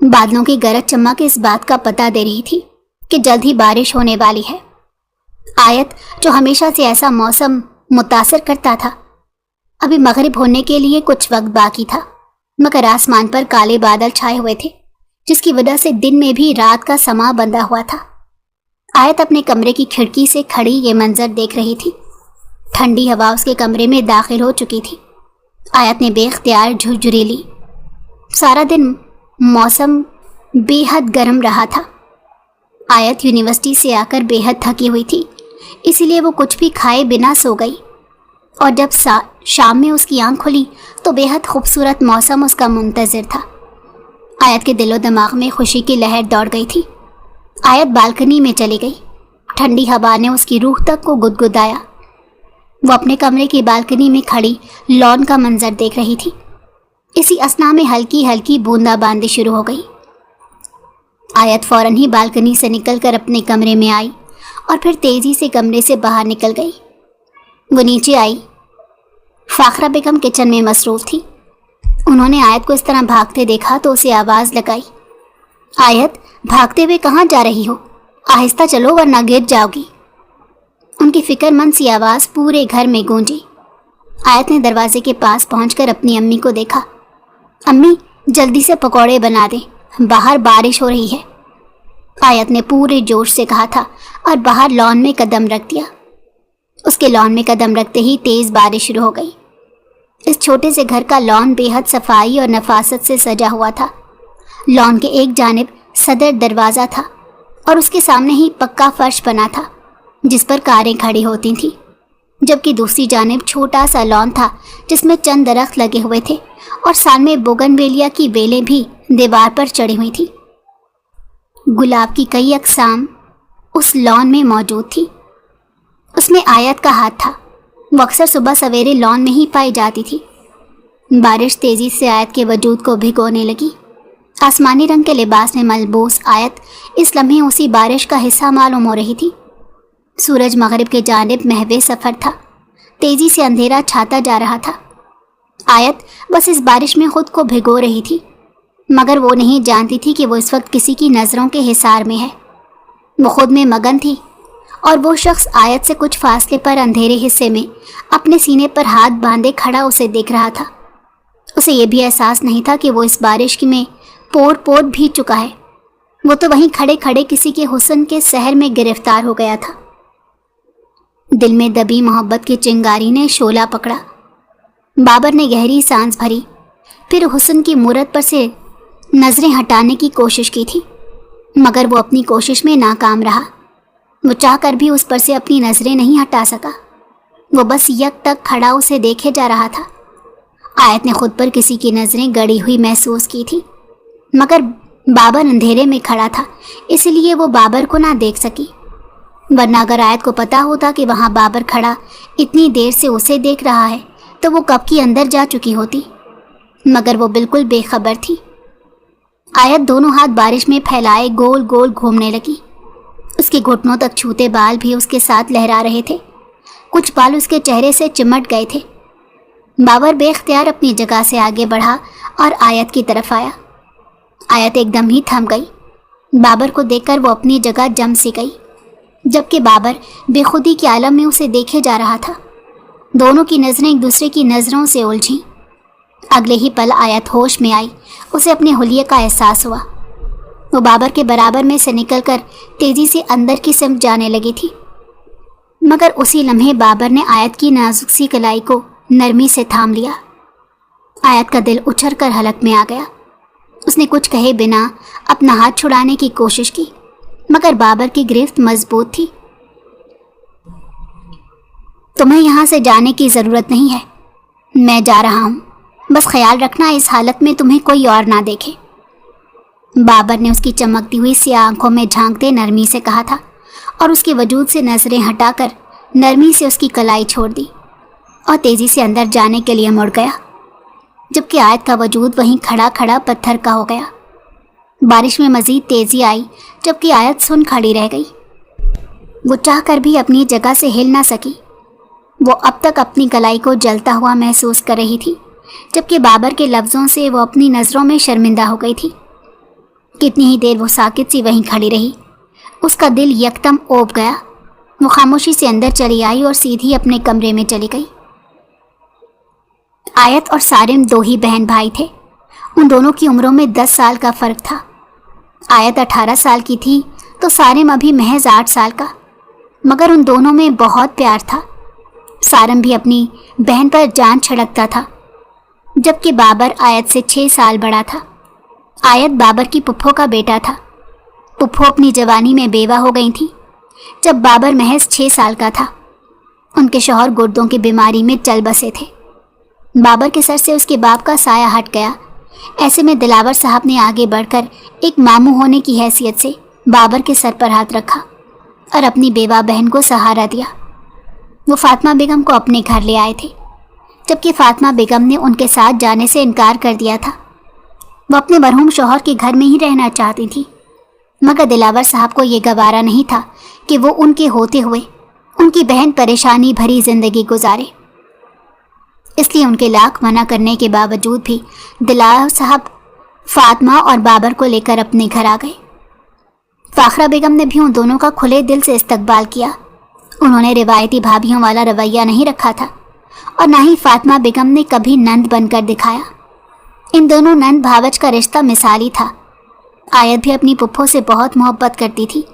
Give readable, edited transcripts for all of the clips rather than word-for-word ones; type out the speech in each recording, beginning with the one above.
बादलों की गरज चमक इस बात का पता दे रही थी कि जल्द ही बारिश होने वाली है। आयत, जो हमेशा से ऐसा मौसम मुतासर करता था, अभी मगरिब होने के लिए कुछ वक्त बाकी था, मगर आसमान पर काले बादल छाए हुए थे, जिसकी वजह से दिन में भी रात का समा बंधा हुआ था। आयत अपने कमरे की खिड़की से खड़ी ये मंजर देख रही थी। ठंडी हवा उसके कमरे में दाखिल हो चुकी थी। आयत ने बेख्तियार झुरझुरी ली। सारा दिन मौसम बेहद गर्म रहा था। आयत यूनिवर्सिटी से आकर बेहद थकी हुई थी, इसीलिए वो कुछ भी खाए बिना सो गई। और जब शाम में उसकी आंख खुली तो बेहद खूबसूरत मौसम उसका मुंतज़िर था। आयत के दिलो दिमाग में खुशी की लहर दौड़ गई थी। आयत बालकनी में चली गई। ठंडी हवा ने उसकी रूह तक को गुदगुदाया। वो अपने कमरे की बालकनी में खड़ी लॉन का मंजर देख रही थी। इसी असना में हल्की हल्की बूंदाबांदी शुरू हो गई। आयत फौरन ही बालकनी से निकलकर अपने कमरे में आई और फिर तेजी से कमरे से बाहर निकल गई। वो नीचे आई। फाखरा बेगम किचन में मसरूफ थी। उन्होंने आयत को इस तरह भागते देखा तो उसे आवाज़ लगाई, आयत, भागते हुए कहाँ जा रही हो? आहिस्ता चलो वरना गिर जाओगी। उनकी फिक्रमंद सी आवाज़ पूरे घर में गूंजी। आयत ने दरवाजे के पास पहुंचकर अपनी अम्मी को देखा। अम्मी, जल्दी से पकौड़े बना दें, बाहर बारिश हो रही है। आयत ने पूरे जोश से कहा था और बाहर लॉन में कदम रख दिया। उसके लॉन में कदम रखते ही तेज़ बारिश शुरू हो गई। इस छोटे से घर का लॉन बेहद सफाई और नफासत से सजा हुआ था। लॉन के एक जानिब सदर दरवाज़ा था और उसके सामने ही पक्का फर्श बना था जिस पर कारें खड़ी होती थीं, जबकि दूसरी जानिब छोटा सा लॉन था जिसमें चंद दरख्त लगे हुए थे और सामने बोगनवेलिया की बेलें भी दीवार पर चढ़ी हुई थी। गुलाब की कई अक़साम उस लॉन में मौजूद थी। उसमें आयत का हाथ था। वो अक्सर सुबह सवेरे लॉन में ही पाई जाती थी। बारिश तेज़ी से आयत के वजूद को भिगोने लगी। आसमानी रंग के लिबास में मलबूस आयत इस लम्हे उसी बारिश का हिस्सा मालूम हो रही थी। सूरज मगरिब के जानिब महवे सफ़र था। तेज़ी से अंधेरा छाता जा रहा था। आयत बस इस बारिश में खुद को भिगो रही थी, मगर वो नहीं जानती थी कि वो इस वक्त किसी की नज़रों के हिसार में है। वो खुद में मगन थी और वो शख्स आयत से कुछ फासले पर अंधेरे हिस्से में अपने सीने पर हाथ बांधे खड़ा उसे देख रहा था। उसे ये भी एहसास नहीं था कि वो इस बारिश में पोर पोर भीग चुका है। वो तो वहीं खड़े खड़े किसी के हुस्न के सहर में गिरफ्तार हो गया था। दिल में दबी मोहब्बत की चिंगारी ने शोला पकड़ा। बाबर ने गहरी सांस भरी, फिर हुस्न की मूरत पर से नज़रें हटाने की कोशिश की थी, मगर वो अपनी कोशिश में नाकाम रहा। वो चाहकर भी उस पर से अपनी नज़रें नहीं हटा सका। वो बस यक तक खड़ा उसे देखे जा रहा था। आयत ने खुद पर किसी की नज़रें गड़ी हुई महसूस की थी, मगर बाबर अंधेरे में खड़ा था, इसलिए वो बाबर को ना देख सकी। वरना अगर आयत को पता होता कि वहाँ बाबर खड़ा इतनी देर से उसे देख रहा है तो वो कब की अंदर जा चुकी होती, मगर वो बिल्कुल बेखबर थी। आयत दोनों हाथ बारिश में फैलाए गोल गोल घूमने लगी। उसके घुटनों तक छूते बाल भी उसके साथ लहरा रहे थे। कुछ बाल उसके चेहरे से चिमट गए थे। बाबर बेख्तियार अपनी जगह से आगे बढ़ा और आयत की तरफ आया। आयत एकदम ही थम गई। बाबर को देखकर वो अपनी जगह जम सी गई, जबकि बाबर बेखुदी के आलम में उसे देखे जा रहा था। दोनों की नज़रें एक दूसरे की नज़रों से उलझीं। अगले ही पल आयत होश में आई। उसे अपने हुलिये का एहसास हुआ। वो बाबर के बराबर में से निकलकर तेज़ी से अंदर की सिमत जाने लगी थी, मगर उसी लम्हे बाबर ने आयत की नाजुक सी कलाई को नरमी से थाम लिया। आयत का दिल उछल कर हलक में आ गया। उसने कुछ कहे बिना अपना हाथ छुड़ाने की कोशिश की, मगर बाबर की गिरफ्त मजबूत थी। तुम्हें यहाँ से जाने की ज़रूरत नहीं है, मैं जा रहा हूँ। बस ख्याल रखना इस हालत में तुम्हें कोई और ना देखे। बाबर ने उसकी चमकती हुई सी आंखों में झांकते नरमी से कहा था और उसके वजूद से नज़रें हटाकर नरमी से उसकी कलाई छोड़ दी और तेज़ी से अंदर जाने के लिए मुड़ गया, जबकि आयत का वजूद वहीं खड़ा खड़ा पत्थर का हो गया। बारिश में मज़ीद तेज़ी आई, जबकि आयत सुन खड़ी रह गई। वो चाहकर भी अपनी जगह से हिल ना सकी। वो अब तक अपनी कलाई को जलता हुआ महसूस कर रही थी, जबकि बाबर के लफ्ज़ों से वो अपनी नज़रों में शर्मिंदा हो गई थी। कितनी ही देर वो साकित सी वहीं खड़ी रही। उसका दिल यकदम ओप गया। वो खामोशी से अंदर चली आई और सीधी अपने कमरे में चली गई। आयत और सारिम 2 ही बहन भाई थे। उन दोनों की उम्रों में 10 साल का फर्क था। आयत 18 साल की थी तो सारिम अभी महज 8 साल का, मगर उन दोनों में बहुत प्यार था। सारिम भी अपनी बहन पर जान छिड़कता था, जबकि बाबर आयत से 6 साल बड़ा था। आयत बाबर की पुप्पो का बेटा था। पुप्पो अपनी जवानी में बेवा हो गई थी जब बाबर महज 6 साल का था। उनके शौहर गुर्दों की बीमारी में चल बसे थे। बाबर के सर से उसके बाप का साया हट गया। ऐसे में दिलावर साहब ने आगे बढ़कर एक मामू होने की हैसियत से बाबर के सर पर हाथ रखा और अपनी बेवा बहन को सहारा दिया। वो फातिमा बेगम को अपने घर ले आए थे, जबकि फातिमा बेगम ने उनके साथ जाने से इनकार कर दिया था। वो अपने मरहूम शौहर के घर में ही रहना चाहती थी, मगर दिलावर साहब को ये गवारा नहीं था कि वो उनके होते हुए उनकी बहन परेशानी भरी जिंदगी गुजारे। इसलिए उनके लाख मना करने के बावजूद भी दिलावर साहब फातिमा और बाबर को लेकर अपने घर आ गए। फाखरा बेगम ने भी उन दोनों का खुले दिल से इस्तकबाल किया। उन्होंने रिवायती भाभियों वाला रवैया नहीं रखा था और ना ही फातिमा बेगम ने कभी नंद बनकर दिखाया। इन दोनों नंद भावच का रिश्ता मिसाली था। आयत भी अपनी पुप्पो से बहुत मोहब्बत करती थी।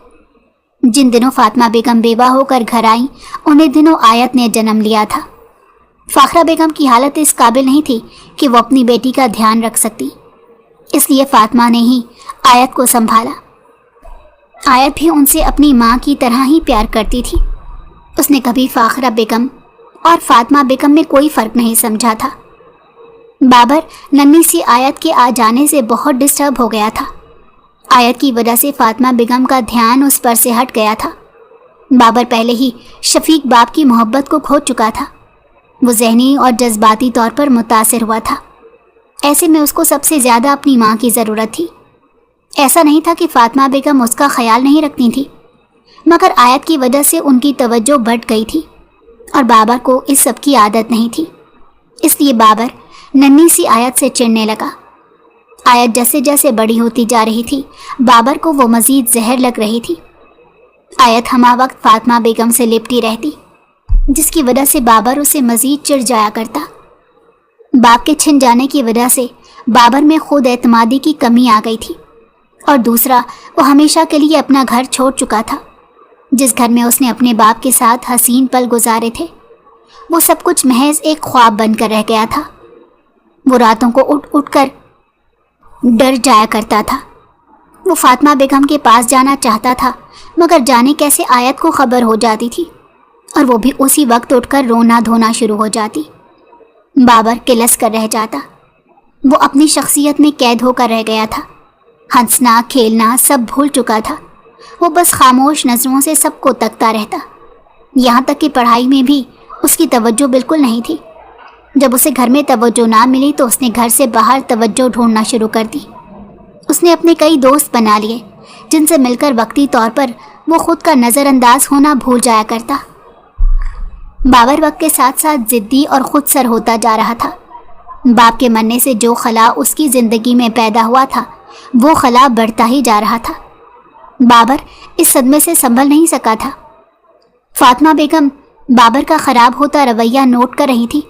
जिन दिनों फातिमा बेगम बेवा होकर घर आई, उन्हीं दिनों आयत ने जन्म लिया था। फाखरा बेगम की हालत इस काबिल नहीं थी कि वो अपनी बेटी का ध्यान रख सकती, इसलिए फातिमा ने ही आयत को संभाला। आयत भी उनसे अपनी माँ की तरह ही प्यार करती थी। उसने कभी फाखरा बेगम और फातिमा बेगम में कोई फ़र्क नहीं समझा था। बाबर नन्ही सी आयत के आ जाने से बहुत डिस्टर्ब हो गया था। आयत की वजह से फातिमा बेगम का ध्यान उस पर से हट गया था। बाबर पहले ही शफीक बाप की मोहब्बत को खो चुका था। वो ज़हनी और जज्बाती तौर पर मुतासिर हुआ था। ऐसे में उसको सबसे ज़्यादा अपनी माँ की ज़रूरत थी। ऐसा नहीं था कि फातिमा बेगम उसका ख्याल नहीं रखती थी, मगर आयत की वजह से उनकी तवज्जो बढ़ गई थी और बाबर को इस सब की आदत नहीं थी। इसलिए बाबर नन्ही सी आयत से चिढ़ने लगा। आयत जैसे जैसे बड़ी होती जा रही थी, बाबर को वो मज़ीद जहर लग रही थी। आयत हमा वक्त फातिमा बेगम से लिपटी रहती, जिसकी वजह से बाबर उसे मज़ीद चिढ़ जाया करता। बाप के छिन जाने की वजह से बाबर में खुद एतमादी की कमी आ गई थी, और दूसरा वो हमेशा के लिए अपना घर छोड़ चुका था। जिस घर में उसने अपने बाप के साथ हसीन पल गुजारे थे, वो सब कुछ महज एक ख्वाब बनकर रह गया था। वो रातों को उठ उठ कर डर जाया करता था। वो फातिमा बेगम के पास जाना चाहता था, मगर जाने कैसे आयत को खबर हो जाती थी और वो भी उसी वक्त उठकर रोना धोना शुरू हो जाती। बाबर किलस कर रह जाता। वो अपनी शख्सियत में कैद होकर रह गया था। हंसना खेलना सब भूल चुका था। वो बस खामोश नज़रों से सबको तकता रहता। यहाँ तक कि पढ़ाई में भी उसकी तवज्जो बिल्कुल नहीं थी। जब उसे घर में तवज्जो ना मिली तो उसने घर से बाहर तवज्जो ढूंढना शुरू कर दी। उसने अपने कई दोस्त बना लिए, जिनसे मिलकर वक्ती तौर पर वो खुद का नज़रअंदाज होना भूल जाया करता। बाबर वक्त के साथ साथ ज़िद्दी और खुदसर होता जा रहा था। बाप के मरने से जो खला उसकी ज़िंदगी में पैदा हुआ था, वो खला बढ़ता ही जा रहा था। बाबर इस सदमे से संभल नहीं सका था। फातिमा बेगम बाबर का ख़राब होता रवैया नोट कर रही थी।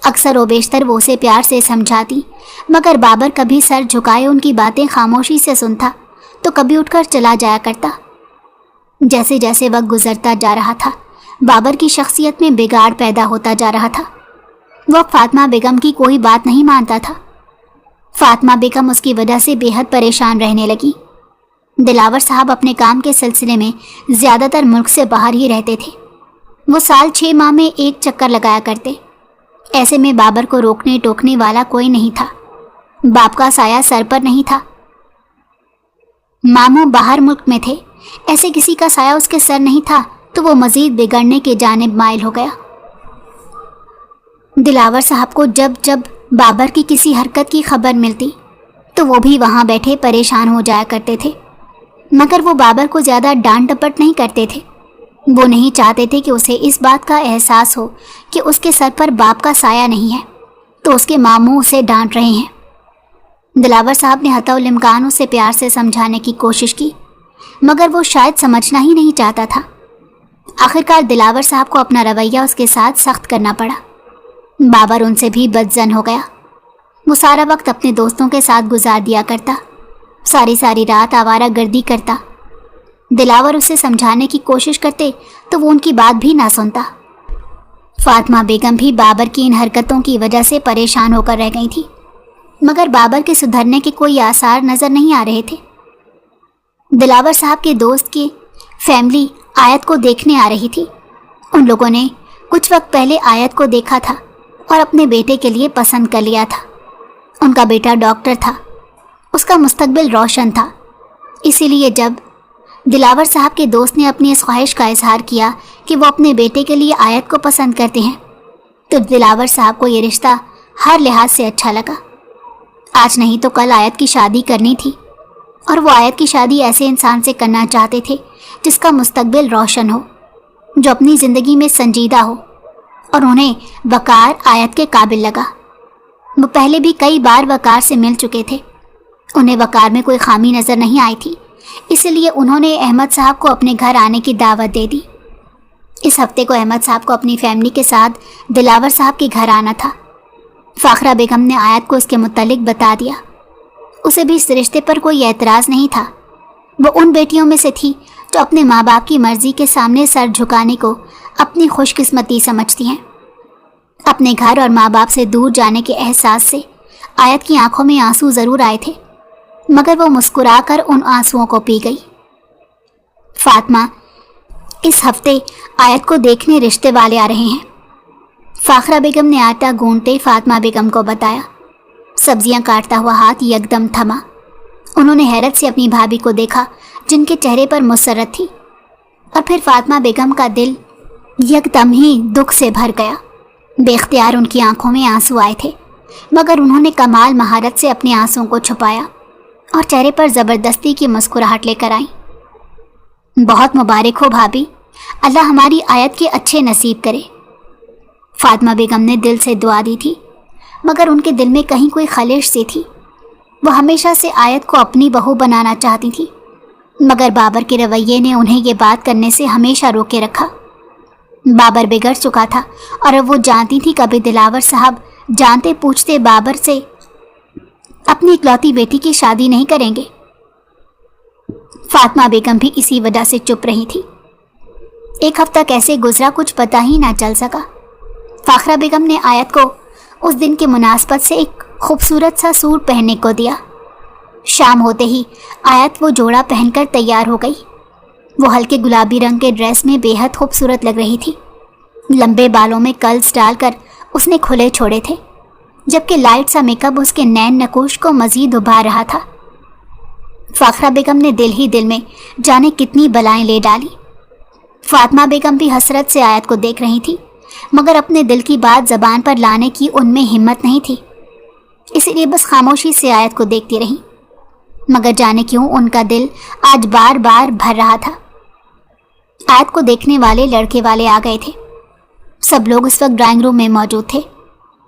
अक्सर व बेशतर वो उसे प्यार से समझाती, मगर बाबर कभी सर झुकाए उनकी बातें खामोशी से सुनता तो कभी उठकर चला जाया करता। जैसे जैसे वक्त गुजरता जा रहा था, बाबर की शख्सियत में बिगाड़ पैदा होता जा रहा था। वह फातिमा बेगम की कोई बात नहीं मानता था। फातिमा बेगम उसकी वजह से बेहद परेशान रहने लगी। दिलावर साहब अपने काम के सिलसिले में ज़्यादातर मुल्क से बाहर ही रहते थे। वो साल 6 माह में एक चक्कर लगाया करते। ऐसे में बाबर को रोकने टोकने वाला कोई नहीं था। बाप का साया सर पर नहीं था। मामू बाहर मुल्क में थे, ऐसे किसी का साया उसके सर नहीं था, तो वो मज़ीद बिगड़ने के जानिब माइल हो गया। दिलावर साहब को जब जब बाबर की किसी हरकत की खबर मिलती तो वो भी वहाँ बैठे परेशान हो जाया करते थे, मगर वो बाबर को ज़्यादा डांट डपट नहीं करते थे। वो नहीं चाहते थे कि उसे इस बात का एहसास हो कि उसके सर पर बाप का साया नहीं है, तो उसके मामू उसे डांट रहे हैं। दिलावर साहब ने हताउल इम्कान उसे प्यार से समझाने की कोशिश की, मगर वो शायद समझना ही नहीं चाहता था। आखिरकार दिलावर साहब को अपना रवैया उसके साथ सख्त करना पड़ा। बाबर उनसे भी बदजन हो गया। वो सारा वक्त अपने दोस्तों के साथ गुजार दिया करता, सारी सारी रात आवारा गर्दी करता। दिलावर उसे समझाने की कोशिश करते तो वो उनकी बात भी ना सुनता। फातिमा बेगम भी बाबर की इन हरकतों की वजह से परेशान होकर रह गई थी, मगर बाबर के सुधरने के कोई आसार नज़र नहीं आ रहे थे। दिलावर साहब के दोस्त की फैमिली आयत को देखने आ रही थी। उन लोगों ने कुछ वक्त पहले आयत को देखा था और अपने बेटे के लिए पसंद कर लिया था। उनका बेटा डॉक्टर था, उसका मुस्तकबिल रोशन था। इसीलिए जब दिलावर साहब के दोस्त ने अपनी इस ख्वाहिश का इजहार किया कि वो अपने बेटे के लिए आयत को पसंद करते हैं, तो दिलावर साहब को ये रिश्ता हर लिहाज से अच्छा लगा। आज नहीं तो कल आयत की शादी करनी थी, और वो आयत की शादी ऐसे इंसान से करना चाहते थे जिसका मुस्तकबिल रोशन हो, जो अपनी ज़िंदगी में संजीदा हो, और उन्हें वकार आयत के काबिल लगा। वो पहले भी कई बार वकार से मिल चुके थे। उन्हें वकार में कोई खामी नज़र नहीं आई थी, इसलिए उन्होंने अहमद साहब को अपने घर आने की दावत दे दी। इस हफ्ते को अहमद साहब को अपनी फैमिली के साथ दिलावर साहब के घर आना था। फ़ाखरा बेगम ने आयत को इसके मुतालिक बता दिया। उसे भी इस रिश्ते पर कोई एतराज़ नहीं था। वो उन बेटियों में से थी जो अपने माँ बाप की मर्ज़ी के सामने सर झुकाने को अपनी खुशकिस्मती समझती हैं। अपने घर और माँ बाप से दूर जाने के एहसास से आयत की आंखों में आंसू ज़रूर आए थे, मगर वो मुस्कुराकर उन आंसुओं को पी गई। फातिमा, इस हफ्ते आयत को देखने रिश्ते वाले आ रहे हैं। फ़ाखरा बेगम ने आटा गूंदते फातिमा बेगम को बताया। सब्जियां काटता हुआ हाथ यकदम थमा। उन्होंने हैरत से अपनी भाभी को देखा, जिनके चेहरे पर मुसर्रत थी, और फिर फातिमा बेगम का दिल यकदम ही दुख से भर गया। बेख्तियार उनकी आंखों में आंसू आए थे, मगर उन्होंने कमाल महारत से अपने आंसुओं को छुपाया और चेहरे पर ज़बरदस्ती की मुस्कुराहट लेकर आई। बहुत मुबारक हो भाभी, अल्लाह हमारी आयत के अच्छे नसीब करे। फातिमा बेगम ने दिल से दुआ दी थी, मगर उनके दिल में कहीं कोई खलिश सी थी। वो हमेशा से आयत को अपनी बहू बनाना चाहती थी, मगर बाबर के रवैये ने उन्हें ये बात करने से हमेशा रोके रखा। बाबर बिगड़ चुका था और अब वो जानती थी कभी दिलावर साहब जानते पूछते बाबर से अपनी इकलौती बेटी की शादी नहीं करेंगे। फातिमा बेगम भी इसी वजह से चुप रही थी। एक हफ्ता कैसे गुजरा कुछ पता ही ना चल सका। फ़ाखरा बेगम ने आयत को उस दिन के मुनासबत से एक खूबसूरत सा सूट पहनने को दिया। शाम होते ही आयत वो जोड़ा पहनकर तैयार हो गई। वो हल्के गुलाबी रंग के ड्रेस में बेहद खूबसूरत लग रही थी। लंबे बालों में कर्ल्स डालकर उसने खुले छोड़े थे, जबकि लाइट सा मेकअप उसके नैन नकोश को मज़ीद उभार रहा था। फ़ाखरा बेगम ने दिल ही दिल में जाने कितनी बलाएं ले डाली। फातिमा बेगम भी हसरत से आयत को देख रही थी, मगर अपने दिल की बात ज़बान पर लाने की उनमें हिम्मत नहीं थी, इसीलिए बस खामोशी से आयत को देखती रही। मगर जाने क्यों उनका दिल आज बार बार भर रहा था। आयत को देखने वाले लड़के वाले आ गए थे। सब लोग उस वक्त ड्राइंग रूम में मौजूद थे।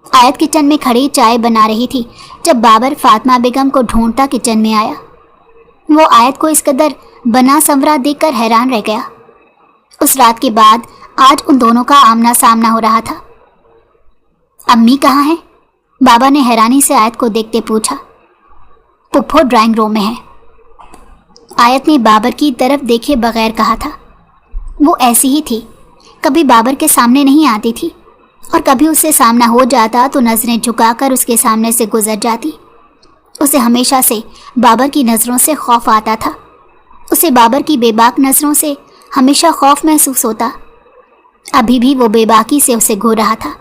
आयत किचन में खड़ी चाय बना रही थी जब बाबर फातिमा बेगम को ढूंढता किचन में आया। वो आयत को इस कदर बना संवरा देखकर हैरान रह गया। उस रात के बाद आज उन दोनों का आमना सामना हो रहा था। अम्मी कहाँ हैं? बाबा ने हैरानी से आयत को देखते पूछा। पुप्पो ड्राइंग रूम में है, आयत ने बाबर की तरफ देखे बगैर कहा था। वो ऐसी ही थी, कभी बाबर के सामने नहीं आती थी और कभी उससे सामना हो जाता तो नज़रें झुकाकर उसके सामने से गुजर जाती। उसे हमेशा से बाबर की नज़रों से खौफ आता था। उसे बाबर की बेबाक नज़रों से हमेशा खौफ महसूस होता। अभी भी वो बेबाकी से उसे घूर रहा था।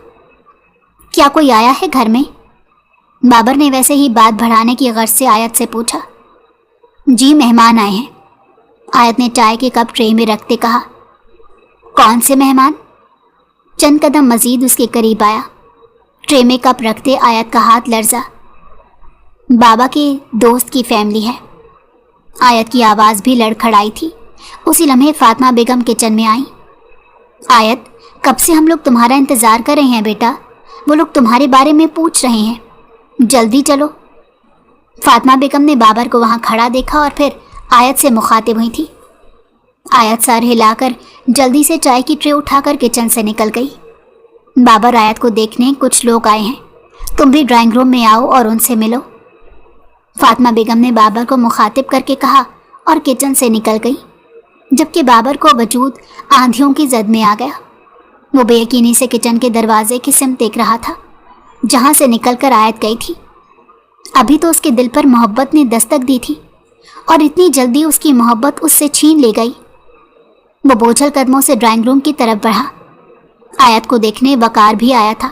क्या कोई आया है घर में? बाबर ने वैसे ही बात बढ़ाने की गर्ज से आयत से पूछा। जी, मेहमान आए हैं, आयत ने चाय के कप ट्रे में रखते कहा। कौन से मेहमान? चंद कदम मजीद उसके करीब आया। ट्रे में कप रखते आयत का हाथ लर्जा। बाबा के दोस्त की फैमिली है। आयत की आवाज़ भी लड़खड़ाई थी। उसी लम्हे फातिमा बेगम किचन में आई। आयत, कब से हम लोग तुम्हारा इंतज़ार कर रहे हैं बेटा, वो लोग तुम्हारे बारे में पूछ रहे हैं, जल्दी चलो। फातिमा बेगम ने बाबर को वहां खड़ा देखा और फिर आयत से मुखातिब हुई थी। आयत सर हिलाकर जल्दी से चाय की ट्रे उठाकर किचन से निकल गई। बाबर आयत को देखने कुछ लोग आए हैं, तुम भी ड्राइंग रूम में आओ और उनसे मिलो। फातिमा बेगम ने बाबर को मुखातिब करके कहा और किचन से निकल गई, जबकि बाबर को वजूद आंधियों की जद में आ गया। वो बेयकीनी से किचन के दरवाजे की सिमत देख रहा था जहां से निकलकर आयत गई थी। अभी तो उसके दिल पर मोहब्बत ने दस्तक दी थी और इतनी जल्दी उसकी मोहब्बत उससे छीन ले गई। वो बोझल कदमों से ड्राइंग रूम की तरफ बढ़ा। आयत को देखने वकार भी आया था,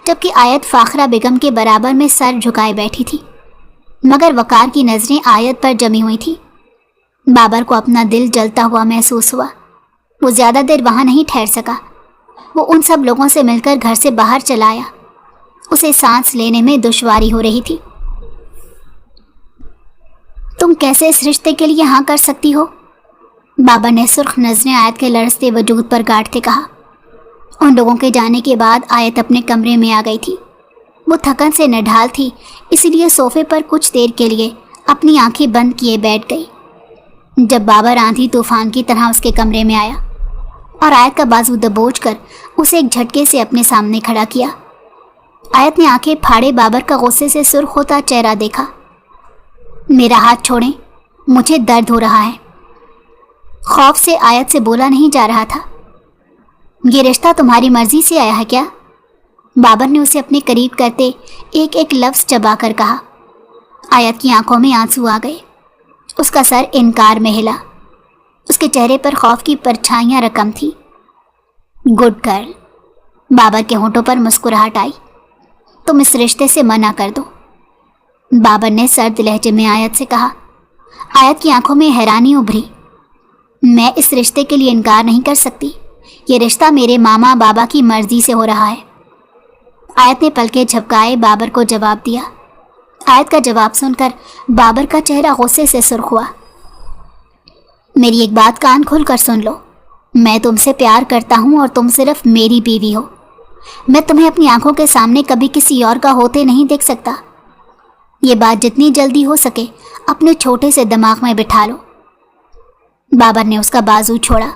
जबकि आयत फाखरा बेगम के बराबर में सर झुकाए बैठी थी, मगर वकार की नज़रें आयत पर जमी हुई थी। बाबर को अपना दिल जलता हुआ महसूस हुआ। वो ज़्यादा देर वहाँ नहीं ठहर सका। वो उन सब लोगों से मिलकर घर से बाहर चला आया। उसे सांस लेने में दुश्वारी हो रही थी। तुम कैसे इस रिश्ते के लिए हाँ कर सकती हो? बाबर ने सुर्ख नजरें आयत के लड़ते वजूद पर गाड़ते कहा। उन लोगों के जाने के बाद आयत अपने कमरे में आ गई थी। वो थकन से नढाल थी, इसलिए सोफे पर कुछ देर के लिए अपनी आंखें बंद किए बैठ गई। जब बाबर आंधी तूफान की तरह उसके कमरे में आया और आयत का बाजू दबोचकर उसे एक झटके से अपने सामने खड़ा किया, आयत ने आंखें फाड़े बाबर का गुस्से से सुर्ख होता चेहरा देखा। मेरा हाथ छोड़ें, मुझे दर्द हो रहा है। खौफ से आयत से बोला नहीं जा रहा था। ये रिश्ता तुम्हारी मर्जी से आया है क्या? बाबर ने उसे अपने करीब करते एक एक लफ्ज़ चबा कर कहा। आयत की आंखों में आंसू आ गए। उसका सर इनकार में हिला। उसके चेहरे पर खौफ की परछाइयां रकम थी। Good girl. बाबर के होंठों पर मुस्कुराहट आई। तुम इस रिश्ते से मना कर दो, बाबर ने सर्द लहजे में आयत से कहा। आयत की आंखों में हैरानी उभरी। मैं इस रिश्ते के लिए इनकार नहीं कर सकती। ये रिश्ता मेरे मामा बाबा की मर्जी से हो रहा है। आयत ने पलके झपकाए बाबर को जवाब दिया। आयत का जवाब सुनकर बाबर का चेहरा गुस्से से सुर्ख हुआ। मेरी एक बात कान खोल कर सुन लो। मैं तुमसे प्यार करता हूँ और तुम सिर्फ मेरी बीवी हो। मैं तुम्हें अपनी आंखों के सामने कभी किसी और का होते नहीं देख सकता। ये बात जितनी जल्दी हो सके अपने छोटे से दिमाग में बिठा लो। बाबर ने उसका बाजू छोड़ा,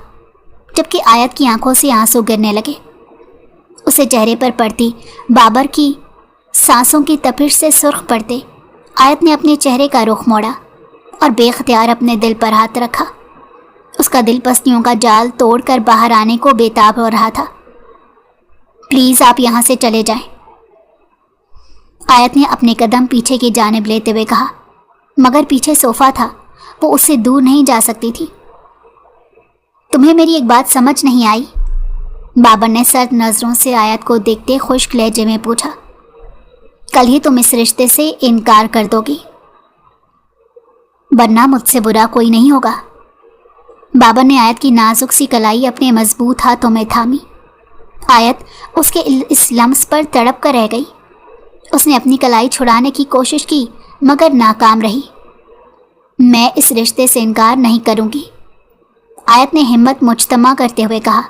जबकि आयत की आंखों से आंसू गिरने लगे। उसे चेहरे पर पड़ती बाबर की सांसों की तपिश से सुर्ख पड़ते आयत ने अपने चेहरे का रुख मोड़ा और बेख्तियार अपने दिल पर हाथ रखा। उसका दिल पसलियों का जाल तोड़कर बाहर आने को बेताब हो रहा था। प्लीज़ आप यहाँ से चले जाएं। आयत ने अपने कदम पीछे की जानिब लेते हुए कहा, मगर पीछे सोफा था, वो उससे दूर नहीं जा सकती थी। तुम्हें मेरी एक बात समझ नहीं आई? बाबर ने सर्द नज़रों से आयत को देखते खुश्क लहजे में पूछा। कल ही तुम इस रिश्ते से इनकार कर दोगी, वरना मुझसे बुरा कोई नहीं होगा। बाबर ने आयत की नाजुक सी कलाई अपने मजबूत हाथों में थामी। आयत उसके इस लम्स पर तड़प कर रह गई। उसने अपनी कलाई छुड़ाने की कोशिश की, मगर नाकाम रही। मैं इस रिश्ते से इनकार नहीं करूंगी, आयत ने हिम्मत मुजतमा करते हुए कहा।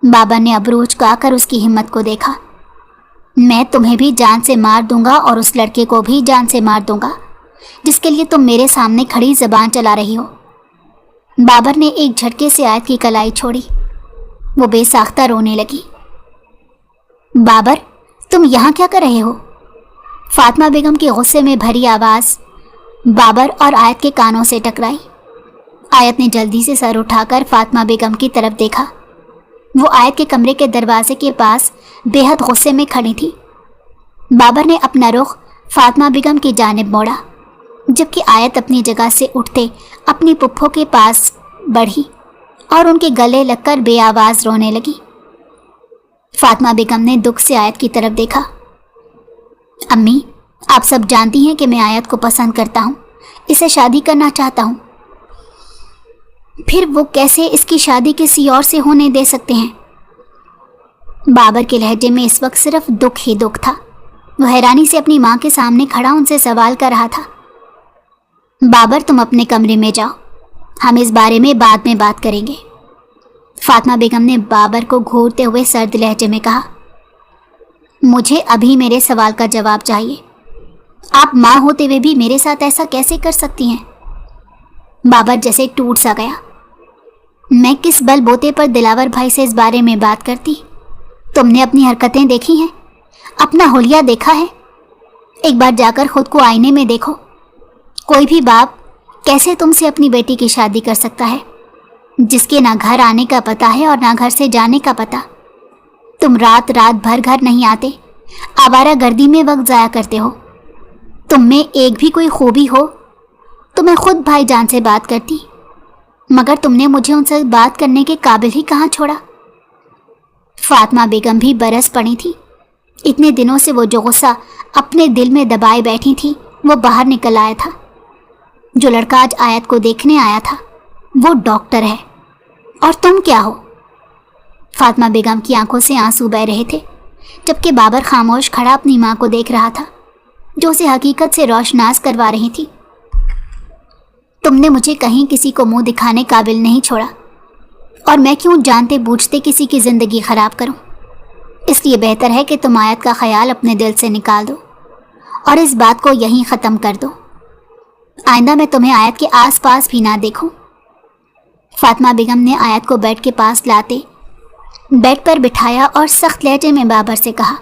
बाबर ने अबरू झुकाकर उसकी हिम्मत को देखा। मैं तुम्हें भी जान से मार दूंगा और उस लड़के को भी जान से मार दूंगा जिसके लिए तुम मेरे सामने खड़ी जबान चला रही हो। बाबर ने एक झटके से आयत की कलाई छोड़ी। वो बेसाख्ता रोने लगी। बाबर, तुम यहाँ क्या कर रहे हो? फातिमा बेगम की गुस्से में भरी आवाज़ बाबर और आयत के कानों से टकराई। आयत ने जल्दी से सर उठाकर फातिमा बेगम की तरफ देखा। वो आयत के कमरे के दरवाजे के पास बेहद गुस्से में खड़ी थी। बाबर ने अपना रुख फातिमा बेगम की जानिब मोड़ा, जबकि आयत अपनी जगह से उठते अपनी पुप्पो के पास बढ़ी और उनके गले लगकर बेआवाज़ रोने लगी। फातिमा बेगम ने दुख से आयत की तरफ देखा। अम्मी, आप सब जानती हैं कि मैं आयत को पसंद करता हूँ, इसे शादी करना चाहता हूँ। फिर वो कैसे इसकी शादी किसी और से होने दे सकते हैं? बाबर के लहजे में इस वक्त सिर्फ दुख ही दुख था। वो हैरानी से अपनी माँ के सामने खड़ा उनसे सवाल कर रहा था। बाबर, तुम अपने कमरे में जाओ, हम इस बारे में बाद में बात करेंगे। फातिमा बेगम ने बाबर को घूरते हुए सर्द लहजे में कहा। मुझे अभी मेरे सवाल का जवाब चाहिए। آپ माँ होते हुए भी मेरे साथ ऐसा कैसे कर सकती हैं? बाबर जैसे टूट सा गया। मैं किस बल बोते पर दिलावर भाई से इस बारे में बात करती? तुमने अपनी हरकतें देखी हैं, अपना हुलिया देखा है? एक बार जाकर खुद को आईने में देखो। कोई भी बाप कैसे तुमसे अपनी बेटी की शादी कर सकता है, जिसके ना घर आने का पता है और ना घर से जाने का पता? तुम रात रात भर घर नहीं आते, आवारा गर्दी में वक्त जाया करते हो। तुम में एक भी कोई खूबी हो तो मैं खुद भाईजान से बात करती, मगर तुमने मुझे उनसे बात करने के काबिल ही कहाँ छोड़ा। फातिमा बेगम भी बरस पड़ी थी। इतने दिनों से वो जो गुस्सा अपने दिल में दबाए बैठी थी वो बाहर निकल आया था। जो लड़का आज आयत को देखने आया था वो डॉक्टर है और तुम क्या हो? फातिमा बेगम की आंखों से आंसू बह रहे थे, जबकि बाबर खामोश खड़ा अपनी माँ को देख रहा था, जो उसे हकीकत से रोशनास करवा रही थी। तुमने मुझे कहीं किसी को मुंह दिखाने काबिल नहीं छोड़ा, और मैं क्यों जानते बूझते किसी की ज़िंदगी ख़राब करूं? इसलिए बेहतर है कि तुम आयत का ख्याल अपने दिल से निकाल दो और इस बात को यहीं ख़त्म कर दो। आइंदा मैं तुम्हें आयत के आसपास भी ना देखूं। फातिमा बेगम ने आयत को बेड के पास लाते बेड पर बिठाया और सख्त लहजे में बाबर से कहा,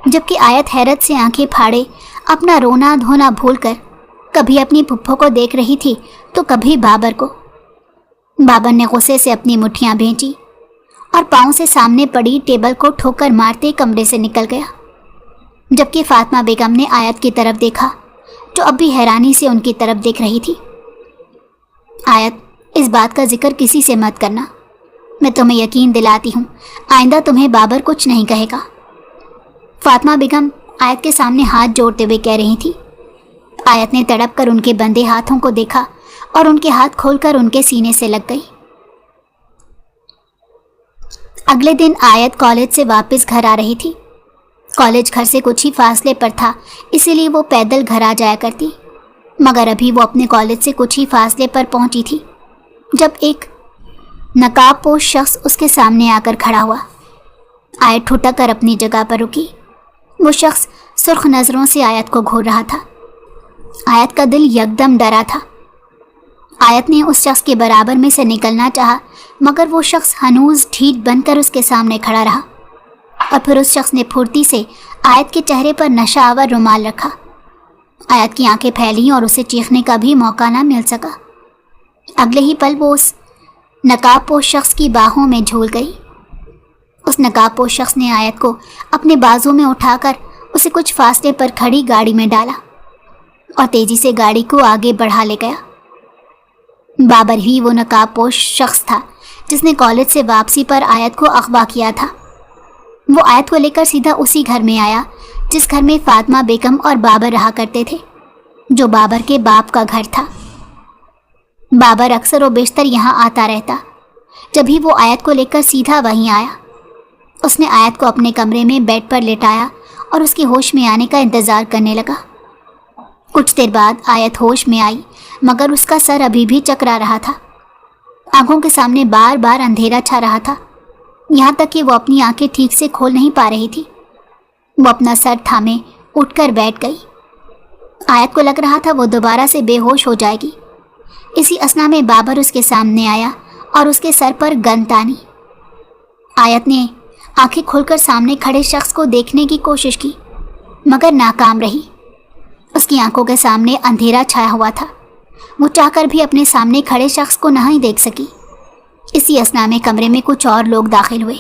जबकि आयत हैरत से आंखें फाड़े अपना रोना धोना भूलकर कभी अपनी फुफ्फो को देख रही थी तो कभी बाबर को। बाबर ने गुस्से से अपनी मुट्ठियां भींची और पाँव से सामने पड़ी टेबल को ठोकर मारते कमरे से निकल गया, जबकि फातिमा बेगम ने आयत की तरफ देखा, जो अब भी हैरानी से उनकी तरफ देख रही थी। आयत, इस बात का जिक्र किसी से मत करना। मैं तुम्हें यकीन दिलाती हूँ, आइंदा तुम्हें बाबर कुछ नहीं कहेगा। फातिमा बेगम आयत के सामने हाथ जोड़ते हुए कह रही थी। आयत ने तड़प कर उनके बंधे हाथों को देखा और उनके हाथ खोलकर उनके सीने से लग गई। अगले दिन आयत कॉलेज से वापस घर आ रही थी। कॉलेज घर से कुछ ही फासले पर था, इसीलिए वो पैदल घर आ जाया करती, मगर अभी वो अपने कॉलेज से कुछ ही फासले पर पहुंची थी जब एक नकाबपोश शख्स उसके सामने आकर खड़ा हुआ। आयत ठुठक कर अपनी जगह पर रुकी। वो शख्स सुर्ख नज़रों से आयत को घूर रहा था। आयत का दिल यकदम डरा था। आयत ने उस शख्स के बराबर में से निकलना चाहा, मगर वो शख्स हनूज ढीठ बनकर उसके सामने खड़ा रहा और फिर उस शख्स ने फुर्ती से आयत के चेहरे पर नशा आवर रुमाल रखा। आयत की आंखें फैली और उसे चीखने का भी मौका ना मिल सका। अगले ही पल वो उस नकाबपोश शख्स की बाहों में झूल गई। उस नकाबपोश शख्स ने आयत को अपने बाजू में उठाकर उसे कुछ फासले पर खड़ी गाड़ी में डाला और तेजी से गाड़ी को आगे बढ़ा ले गया। बाबर ही वो नकाबपोश शख्स था जिसने कॉलेज से वापसी पर आयत को अगवा किया था। वो आयत को लेकर सीधा उसी घर में आया जिस घर में फातिमा बेगम और बाबर रहा करते थे, जो बाबर के बाप का घर था। बाबर अक्सर व बेशतर यहाँ आता रहता, जब भी वो आयत को लेकर सीधा वहीं आया। उसने आयत को अपने कमरे में बेड पर लेटाया और उसके होश में आने का इंतज़ार करने लगा। कुछ देर बाद आयत होश में आई, मगर उसका सर अभी भी चकरा रहा था। आंखों के सामने बार बार अंधेरा छा रहा था, यहाँ तक कि वो अपनी आंखें ठीक से खोल नहीं पा रही थी। वो अपना सर थामे उठकर बैठ गई। आयत को लग रहा था वो दोबारा से बेहोश हो जाएगी। इसी असना में बाबर उसके सामने आया और उसके सर पर गन तानी। आयत ने आंखें खोलकर सामने खड़े शख्स को देखने की कोशिश की, मगर नाकाम रही। उसकी आंखों के सामने अंधेरा छाया हुआ था। वो चाहकर भी अपने सामने खड़े शख्स को नहीं देख सकी। इसी असना में कमरे में कुछ और लोग दाखिल हुए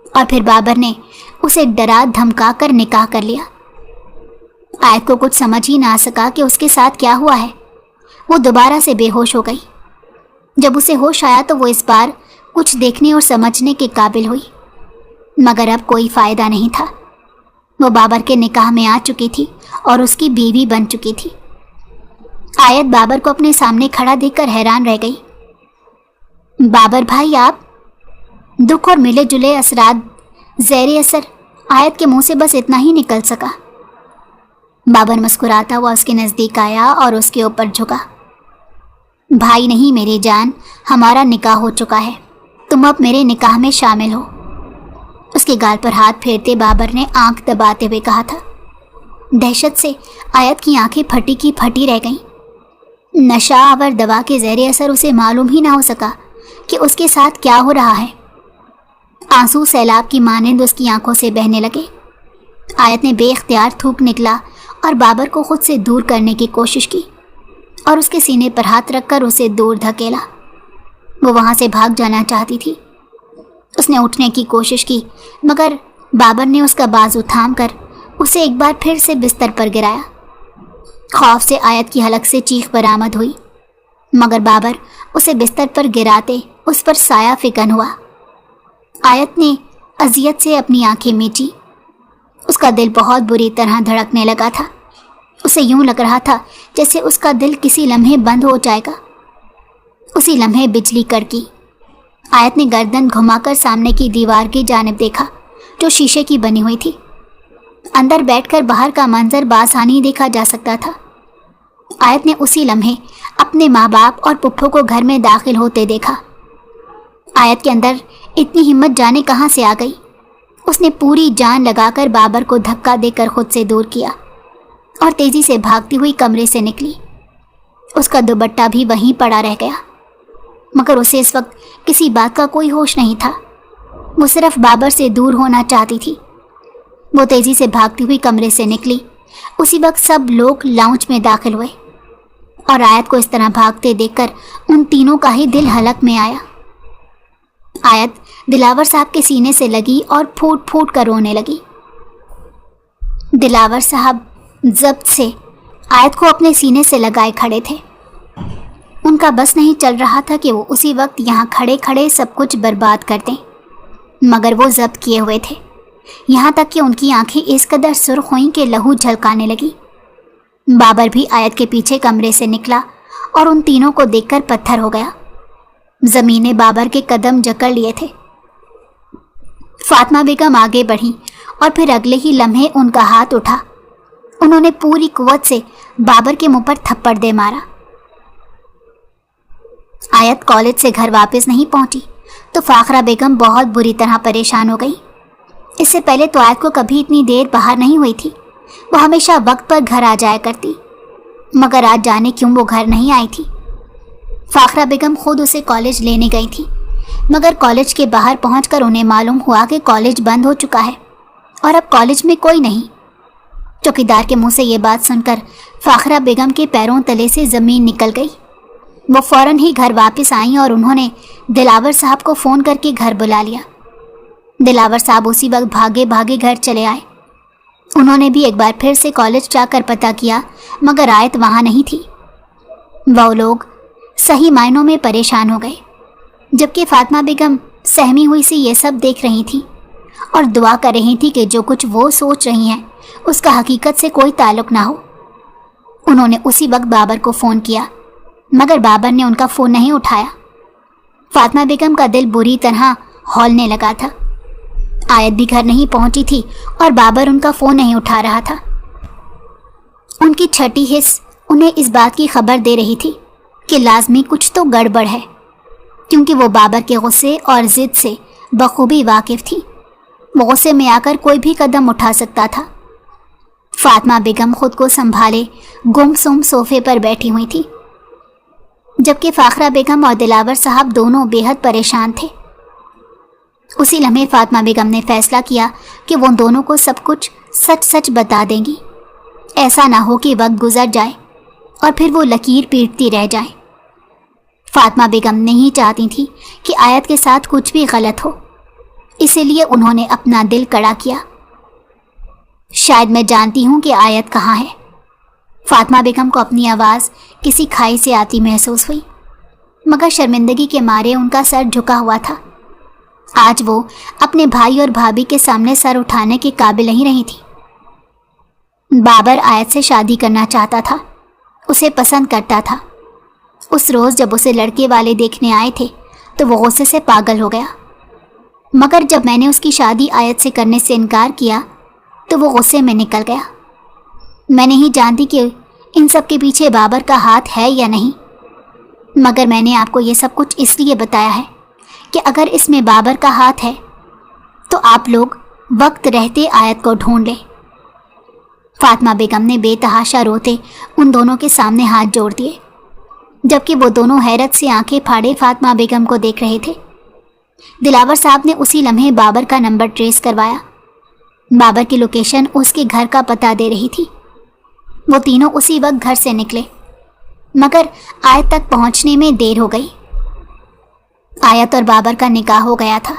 और फिर बाबर ने उसे डरा धमका कर निकाह कर लिया। आयत को कुछ समझ ही ना सका कि उसके साथ क्या हुआ है। वो दोबारा से बेहोश हो गई। जब उसे होश आया तो वो इस बार कुछ देखने और समझने के काबिल हुई, मगर अब कोई फ़ायदा नहीं था। वो बाबर के निकाह में आ चुकी थी और उसकी बीवी बन चुकी थी। आयत बाबर को अपने सामने खड़ा देखकर हैरान रह गई। बाबर भाई आप? दुख और मिले जुले असरात ज़ेरे असर आयत के मुंह से बस इतना ही निकल सका। बाबर मुस्कुराता हुआ उसके नज़दीक आया और उसके ऊपर झुका। भाई नहीं मेरी जान, हमारा निकाह हो चुका है, तुम अब मेरे निकाह में शामिल हो। उसके गाल पर हाथ फेरते बाबर ने आंख दबाते हुए कहा था। दहशत से आयत की आंखें फटी की फटी रह गईं। नशा आवर दवा के ज़ेरे असर उसे मालूम ही ना हो सका कि उसके साथ क्या हो रहा है। आंसू सैलाब की मानिंद उसकी आंखों से बहने लगे। आयत ने बेख्तियार थूक निकला और बाबर को खुद से दूर करने की कोशिश की और उसके सीने पर हाथ रखकर उसे दूर धकेला। वो वहाँ से भाग जाना चाहती थी। उसने उठने की कोशिश की, मगर बाबर ने उसका बाजू थाम कर उसे एक बार फिर से बिस्तर पर गिराया। खौफ से आयत की हलक से चीख बरामद हुई, मगर बाबर उसे बिस्तर पर गिराते उस पर साया फिकन हुआ। आयत ने अजियत से अपनी आंखें मींची। उसका दिल बहुत बुरी तरह धड़कने लगा था। उसे यूं लग रहा था जैसे उसका दिल किसी लम्हे बंद हो जाएगा। उसी लम्हे बिजली कड़की। आयत ने गर्दन घुमाकर सामने की दीवार की जानिब देखा जो शीशे की बनी हुई थी। अंदर बैठकर बाहर का मंजर बासानी देखा जा सकता था। आयत ने उसी लम्हे अपने माँ बाप और पुप्पो को घर में दाखिल होते देखा। आयत के अंदर इतनी हिम्मत जाने कहाँ से आ गई। उसने पूरी जान लगाकर बाबर को धक्का देकर खुद से दूर किया और तेजी से भागती हुई कमरे से निकली। उसका दुपट्टा भी वहीं पड़ा रह गया, मगर उसे इस वक्त किसी बात का कोई होश नहीं था। वो सिर्फ बाबर से दूर होना चाहती थी। वो तेजी से भागती हुई कमरे से निकली। उसी वक्त सब लोग लाउंज में दाखिल हुए और आयत को इस तरह भागते देखकर उन तीनों का ही दिल हलक में आया। आयत दिलावर साहब के सीने से लगी और फूट फूट कर रोने लगी। दिलावर साहब जब्त से आयत को अपने सीने से लगाए खड़े थे। उनका बस नहीं चल रहा था कि वो उसी वक्त यहाँ खड़े खड़े सब कुछ बर्बाद कर दें, मगर वो जब्त किए हुए थे। यहाँ तक कि उनकी आंखें इस कदर सुर्ख हुईं कि लहू झलकाने लगी। बाबर भी आयत के पीछे कमरे से निकला और उन तीनों को देखकर पत्थर हो गया। ज़मीन ने बाबर के कदम जकड़ लिए थे। फातिमा बेगम आगे बढ़ी और फिर अगले ही लम्हे उनका हाथ उठा। उन्होंने पूरी कुव्वत से बाबर के मुंह पर थप्पड़ दे मारा। आयत कॉलेज से घर वापस नहीं पहुंची तो फाखरा बेगम बहुत बुरी तरह परेशान हो गई। इससे पहले तो आयत को कभी इतनी देर बाहर नहीं हुई थी। वो हमेशा वक्त पर घर आ जाया करती, मगर आज जाने क्यों वो घर नहीं आई थी। फाखरा बेगम खुद उसे कॉलेज लेने गई थी, मगर कॉलेज के बाहर पहुंचकर उन्हें मालूम हुआ कि कॉलेज बंद हो चुका है और अब कॉलेज में कोई नहीं। चौकीदार के मुंह से ये बात सुनकर फाखरा बेगम के पैरों तले से ज़मीन निकल गई। वो फौरन ही घर वापस आई और उन्होंने दिलावर साहब को फ़ोन करके घर बुला लिया। दिलावर साहब उसी वक्त भागे भागे घर चले आए। उन्होंने भी एक बार फिर से कॉलेज जाकर पता किया, मगर आयत वहाँ नहीं थी। वो लोग सही मायनों में परेशान हो गए, जबकि फातिमा बेगम सहमी हुई सी ये सब देख रही थी और दुआ कर रही थी कि जो कुछ वो सोच रही हैं उसका हकीकत से कोई ताल्लुक ना हो। उन्होंने उसी वक्त बाबर को फ़ोन किया, मगर बाबर ने उनका फ़ोन नहीं उठाया। फातिमा बेगम का दिल बुरी तरह हौलने लगा था। आयत भी घर नहीं पहुंची थी और बाबर उनका फ़ोन नहीं उठा रहा था। उनकी छठी हिस्स उन्हें इस बात की खबर दे रही थी कि लाजमी कुछ तो गड़बड़ है, क्योंकि वो बाबर के गुस्से और ज़िद से बखूबी वाकिफ़ थी। वो गुस्से में आकर कोई भी कदम उठा सकता था। फातिमा बेगम खुद को संभाले गुमसुम सोफे पर बैठी हुई थी, जबकि फाखरा बेगम और दिलावर साहब दोनों बेहद परेशान थे। उसी लम्हे फातिमा बेगम ने फैसला किया कि वो दोनों को सब कुछ सच सच बता देंगी। ऐसा ना हो कि वक्त गुजर जाए और फिर वो लकीर पीटती रह जाए। फातिमा बेगम नहीं चाहती थी कि आयत के साथ कुछ भी गलत हो, इसीलिए उन्होंने अपना दिल कड़ा किया। शायद मैं जानती हूँ कि आयत कहाँ है। फातिमा बेगम को अपनी आवाज़ किसी खाई से आती महसूस हुई, मगर शर्मिंदगी के मारे उनका सर झुका हुआ था। आज वो अपने भाई और भाभी के सामने सर उठाने के काबिल नहीं रही थी। बाबर आयत से शादी करना चाहता था, उसे पसंद करता था। उस रोज़ जब उसे लड़के वाले देखने आए थे तो वो गुस्से से पागल हो गया, मगर जब मैंने उसकी शादी आयत से करने से इनकार किया तो वो गुस्से में निकल गया। मैं नहीं जानती कि इन सब के पीछे बाबर का हाथ है या नहीं, मगर मैंने आपको ये सब कुछ इसलिए बताया है कि अगर इसमें बाबर का हाथ है तो आप लोग वक्त रहते आयत को ढूंढ लें। फातिमा बेगम ने बेतहाशा रोते उन दोनों के सामने हाथ जोड़ दिए, जबकि वो दोनों हैरत से आंखें फाड़े फातिमा बेगम को देख रहे थे। दिलावर साहब ने उसी लम्हे बाबर का नंबर ट्रेस करवाया। बाबर की लोकेशन उसके घर का पता दे रही थी। वो तीनों उसी वक्त घर से निकले, मगर आयत तक पहुंचने में देर हो गई। आयत और बाबर का निकाह हो गया था।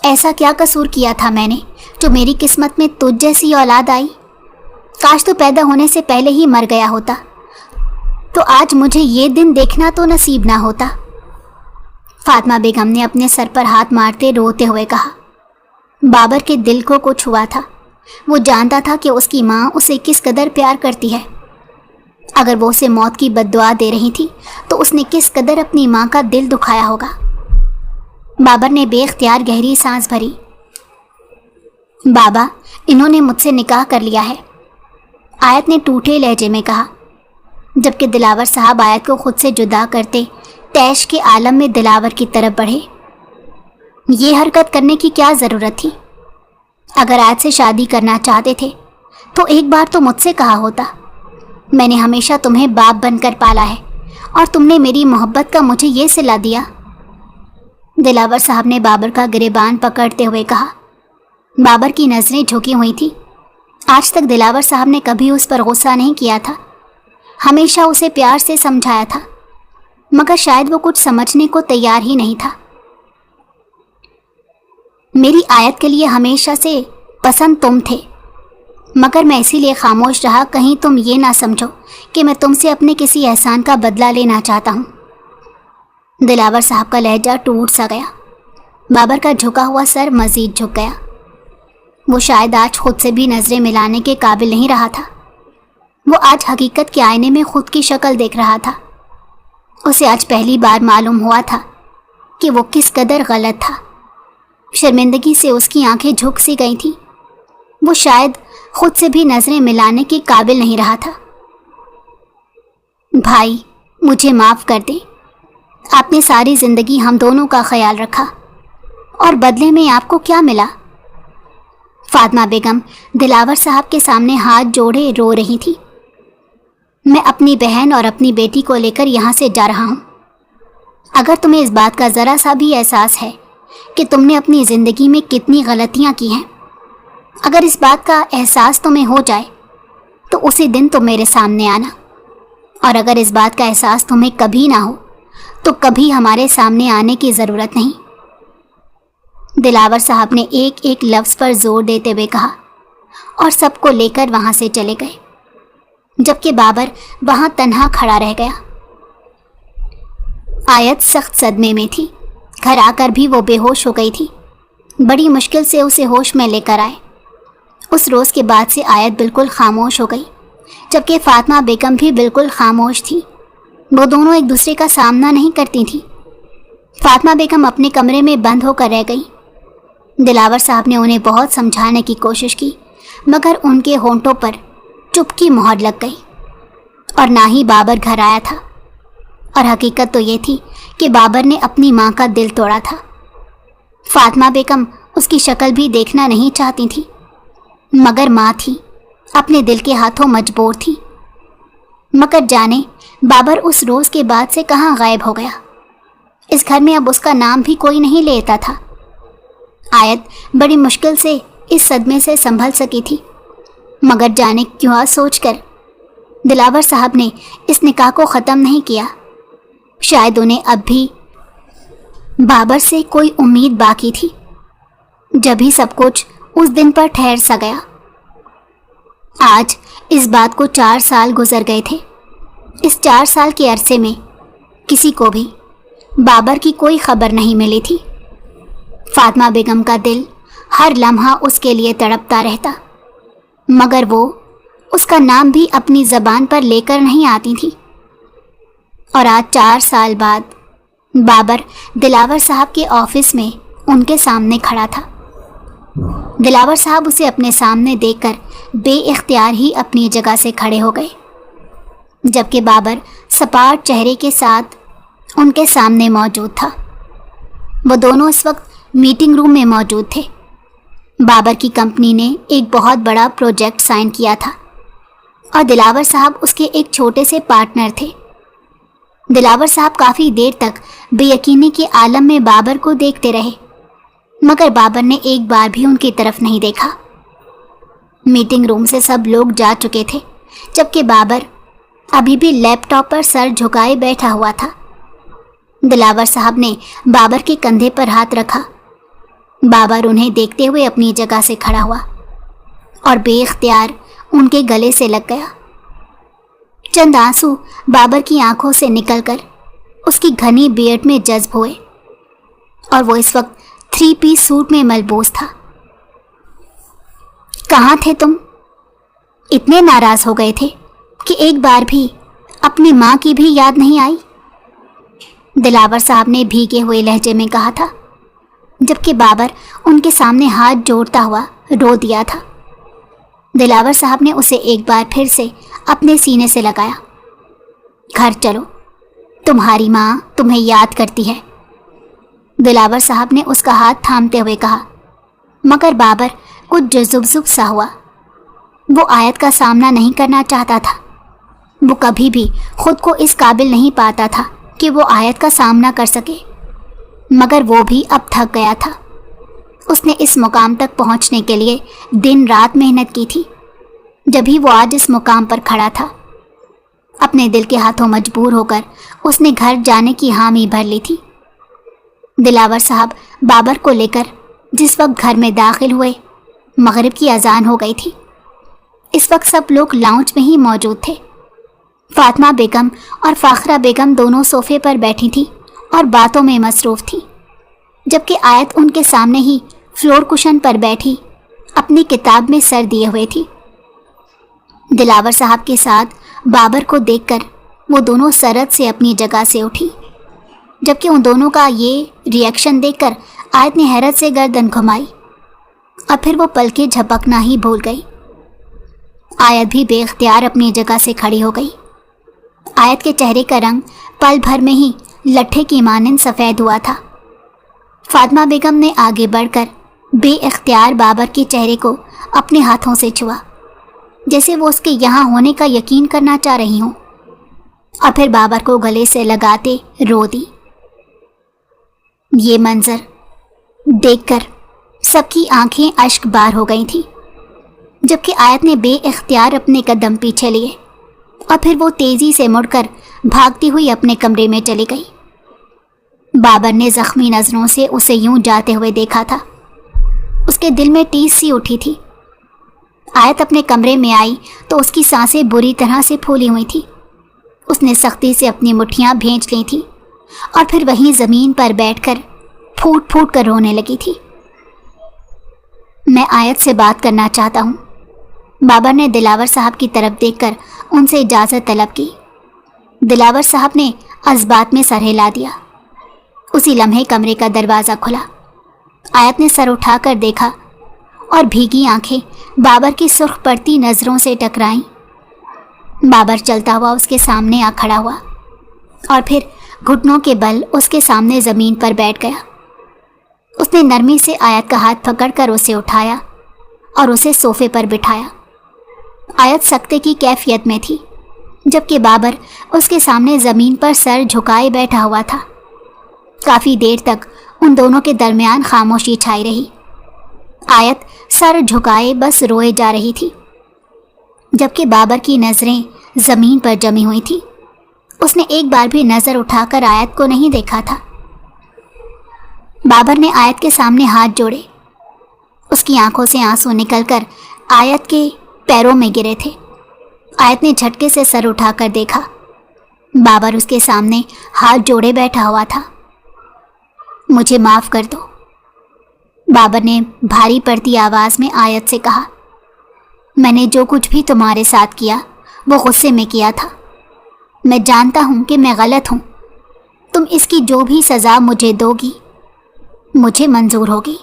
ऐसा क्या कसूर किया था मैंने जो मेरी किस्मत में तुझ जैसी औलाद आई? काश तो पैदा होने से पहले ही मर गया होता, तो आज मुझे ये दिन देखना तो नसीब ना होता। फातिमा बेगम ने अपने सर पर हाथ मारते रोते हुए कहा। बाबर के दिल को कुछ हुआ था। वो जानता था कि उसकी माँ उसे किस कदर प्यार करती है। अगर वो उसे मौत की बद्दुआ दे रही थी तो उसने किस कदर अपनी माँ का दिल दुखाया होगा। बाबर ने बेख्तियार गहरी सांस भरी। बाबा, इन्होंने मुझसे निकाह कर लिया है, आयत ने टूटे लहजे में कहा, जबकि दिलावर साहब आयत को खुद से जुदा करते तैश के आलम में दिलावर की तरफ बढ़े। ये हरकत करने की क्या ज़रूरत थी? अगर आयत से शादी करना चाहते थे तो एक बार तो मुझसे कहा होता। मैंने हमेशा तुम्हें बाप बनकर पाला है और तुमने मेरी मोहब्बत का मुझे ये सिला दिया। दिलावर साहब ने बाबर का गिरेबान पकड़ते हुए कहा। बाबर की नज़रें झुकी हुई थी। आज तक दिलावर साहब ने कभी उस पर गुस्सा नहीं किया था, हमेशा उसे प्यार से समझाया था, मगर शायद वो कुछ समझने को तैयार ही नहीं था। मेरी आयत के लिए हमेशा से पसंद तुम थे, मगर मैं इसीलिए खामोश रहा कहीं तुम ये ना समझो कि मैं तुमसे अपने किसी एहसान का बदला लेना चाहता हूँ। दिलावर साहब का लहजा टूट सा गया। बाबर का झुका हुआ सर मजीद झुक गया। वो शायद आज खुद से भी नज़रें मिलाने के काबिल नहीं रहा था। वो आज हकीकत के आईने में खुद की शक्ल देख रहा था। उसे आज पहली बार मालूम हुआ था कि वो किस कदर गलत था। शर्मिंदगी से उसकी आंखें झुक सी गई थीं। वो शायद खुद से भी नज़रें मिलाने के काबिल नहीं रहा था। भाई, मुझे माफ़ कर दे। आपने सारी ज़िंदगी हम दोनों का ख्याल रखा और बदले में आपको क्या मिला? फातिमा बेगम दिलावर साहब के सामने हाथ जोड़े रो रही थी। मैं अपनी बहन और अपनी बेटी को लेकर यहाँ से जा रहा हूँ। अगर तुम्हें इस बात का ज़रा सा भी एहसास है कि तुमने अपनी ज़िंदगी में कितनी गलतियाँ की हैं, अगर इस बात का एहसास तुम्हें हो जाए तो उसी दिन तुम मेरे सामने आना, और अगर इस बात का एहसास तुम्हें कभी ना हो तो कभी हमारे सामने आने की ज़रूरत नहीं। दिलावर साहब ने एक एक लफ्ज़ पर जोर देते हुए कहा और सबको लेकर वहाँ से चले गए, जबकि बाबर वहाँ तन्हा खड़ा रह गया। आयत सख्त सदमे में थी। घर आकर भी वो बेहोश हो गई थी। बड़ी मुश्किल से उसे होश में लेकर आए। उस रोज़ के बाद से आयत बिल्कुल खामोश हो गई, जबकि फातिमा बेगम भी बिल्कुल खामोश थी। वो दोनों एक दूसरे का सामना नहीं करती थी। फातिमा बेगम अपने कमरे में बंद होकर रह गई। दिलावर साहब ने उन्हें बहुत समझाने की कोशिश की, मगर उनके होंठों पर चुप की मोहर लग गई। और ना ही बाबर घर आया था। और हकीकत तो ये थी कि बाबर ने अपनी माँ का दिल तोड़ा था। फातिमा बेगम उसकी शक्ल भी देखना नहीं चाहती थी, मगर माँ थी, अपने दिल के हाथों मजबूर थी। मगर जाने बाबर उस रोज़ के बाद से कहाँ गायब हो गया। इस घर में अब उसका नाम भी कोई नहीं लेता था। आयत बड़ी मुश्किल से इस सदमे से संभल सकी थी, मगर जाने क्यों सोचकर दिलावर साहब ने इस निकाह को ख़त्म नहीं किया। शायद उन्हें अब भी बाबर से कोई उम्मीद बाकी थी। जब ही सब कुछ उस दिन पर ठहर सा गया। आज इस बात को 4 साल गुजर गए थे। इस 4 साल के अरसे में किसी को भी बाबर की कोई खबर नहीं मिली थी। फातिमा बेगम का दिल हर लम्हा उसके लिए तड़पता रहता, मगर वो उसका नाम भी अपनी ज़बान पर लेकर नहीं आती थी। और आज 4 साल बाद बाबर दिलावर साहब के ऑफिस में उनके सामने खड़ा था। दिलावर साहब उसे अपने सामने देखकर बेइख्तियार ही अपनी जगह से खड़े हो गए, जबकि बाबर सपाट चेहरे के साथ उनके सामने मौजूद था। वो दोनों इस वक्त मीटिंग रूम में मौजूद थे। بابر کی کمپنی نے ایک بہت بڑا پروجیکٹ سائن کیا تھا اور دلاور صاحب اس کے ایک چھوٹے سے پارٹنر تھے۔ دلاور صاحب کافی دیر تک بے یقینی کے عالم میں بابر کو دیکھتے رہے، مگر بابر نے ایک بار بھی ان کی طرف نہیں دیکھا۔ میٹنگ روم سے سب لوگ جا چکے تھے، جبکہ بابر ابھی بھی لیپ ٹاپ پر سر جھکائے بیٹھا ہوا تھا۔ دلاور صاحب نے بابر کے کندھے پر ہاتھ رکھا۔ بابر انہیں دیکھتے ہوئے اپنی جگہ سے کھڑا ہوا اور بے اختیار ان کے گلے سے لگ گیا۔ چند آنسو بابر کی آنکھوں سے نکل کر اس کی گھنی بیئرڈ میں جذب ہوئے اور وہ اس وقت 3 پیس سوٹ میں ملبوس تھا۔ کہاں تھے تم؟ اتنے ناراض ہو گئے تھے کہ ایک بار بھی اپنی ماں کی بھی یاد نہیں آئی؟ دلاور صاحب نے بھیگے ہوئے لہجے میں کہا تھا، جبکہ بابر ان کے سامنے ہاتھ جوڑتا ہوا رو دیا تھا۔ دلاور صاحب نے اسے ایک بار پھر سے اپنے سینے سے لگایا۔ گھر چلو، تمہاری ماں تمہیں یاد کرتی ہے، دلاور صاحب نے اس کا ہاتھ تھامتے ہوئے کہا، مگر بابر کچھ جزبزب سا ہوا۔ وہ آیت کا سامنا نہیں کرنا چاہتا تھا۔ وہ کبھی بھی خود کو اس قابل نہیں پاتا تھا کہ وہ آیت کا سامنا کر سکے، مگر وہ بھی اب تھک گیا تھا۔ اس نے اس مقام تک پہنچنے کے لیے دن رات محنت کی تھی، جبھی وہ آج اس مقام پر کھڑا تھا۔ اپنے دل کے ہاتھوں مجبور ہو کر اس نے گھر جانے کی حامی بھر لی تھی۔ دلاور صاحب بابر کو لے کر جس وقت گھر میں داخل ہوئے، مغرب کی اذان ہو گئی تھی۔ اس وقت سب لوگ لاؤنج میں ہی موجود تھے۔ فاطمہ بیگم اور فاخرہ بیگم دونوں صوفے پر بیٹھی تھیں اور باتوں میں مصروف تھیں، جبکہ آیت ان کے سامنے ہی فلور کشن پر بیٹھی اپنی کتاب میں سر دیے ہوئے تھی۔ دلاور صاحب کے ساتھ بابر کو دیکھ کر وہ دونوں سرد سے اپنی جگہ سے اٹھی، جبکہ ان دونوں کا یہ ری ایکشن دیکھ کر آیت نے حیرت سے گردن گھمائی اور پھر وہ پلکیں جھپکنا ہی بھول گئی۔ آیت بھی بے اختیار اپنی جگہ سے کھڑی ہو گئی۔ آیت کے چہرے کا رنگ پل بھر میں ہی لٹھے کی مانند سفید ہوا تھا۔ فاطمہ بیگم نے آگے بڑھ کر بے اختیار بابر کے چہرے کو اپنے ہاتھوں سے چھوا، جیسے وہ اس کے یہاں ہونے کا یقین کرنا چاہ رہی ہوں، اور پھر بابر کو گلے سے لگاتے رو دی۔ یہ منظر دیکھ کر سب کی آنکھیں اشک بار ہو گئی تھیں، جبکہ آیت نے بے اختیار اپنے قدم پیچھے لیے اور پھر وہ تیزی سے مڑ کر بھاگتی ہوئی اپنے کمرے میں چلی گئی۔ بابر نے زخمی نظروں سے اسے یوں جاتے ہوئے دیکھا تھا۔ اس کے دل میں ٹیس سی اٹھی تھی۔ آیت اپنے کمرے میں آئی تو اس کی سانسیں بری طرح سے پھولی ہوئی تھیں۔ اس نے سختی سے اپنی مٹھیاں بھینچ لی تھیں اور پھر وہیں زمین پر بیٹھ کر پھوٹ پھوٹ کر رونے لگی تھی۔ میں آیت سے بات کرنا چاہتا ہوں، بابر نے دلاور صاحب کی طرف دیکھ کر ان سے اجازت طلب کی۔ دلاور صاحب نے ازبات میں سر ہلا دیا۔ اسی لمحے کمرے کا دروازہ کھلا۔ آیت نے سر اٹھا کر دیکھا اور بھیگی آنکھیں بابر کی سرخ پڑتی نظروں سے ٹکرائیں۔ بابر چلتا ہوا اس کے سامنے آ کھڑا ہوا اور پھر گھٹنوں کے بل اس کے سامنے زمین پر بیٹھ گیا۔ اس نے نرمی سے آیت کا ہاتھ پکڑ کر اسے اٹھایا اور اسے صوفے پر بٹھایا۔ آیت سکتے کی کیفیت میں تھی، جبکہ بابر اس کے سامنے زمین پر سر جھکائے بیٹھا ہوا تھا۔ کافی دیر تک ان دونوں کے درمیان خاموشی چھائی رہی۔ آیت سر جھکائے بس روئے جا رہی تھی، جبکہ بابر کی نظریں زمین پر جمی ہوئی تھی۔ اس نے ایک بار بھی نظر اٹھا کر آیت کو نہیں دیکھا تھا۔ بابر نے آیت کے سامنے ہاتھ جوڑے۔ اس کی آنکھوں سے آنسو نکل کر آیت کے پیروں میں گرے تھے۔ آیت نے جھٹکے سے سر اٹھا کر دیکھا۔ بابر اس کے سامنے ہاتھ جوڑے بیٹھا ہوا تھا۔ مجھے معاف کر دو، بابر نے بھاری پڑتی آواز میں آیت سے کہا۔ میں نے جو کچھ بھی تمہارے ساتھ کیا وہ غصے میں کیا تھا۔ میں جانتا ہوں کہ میں غلط ہوں۔ تم اس کی جو بھی سزا مجھے دو گی مجھے منظور ہوگی،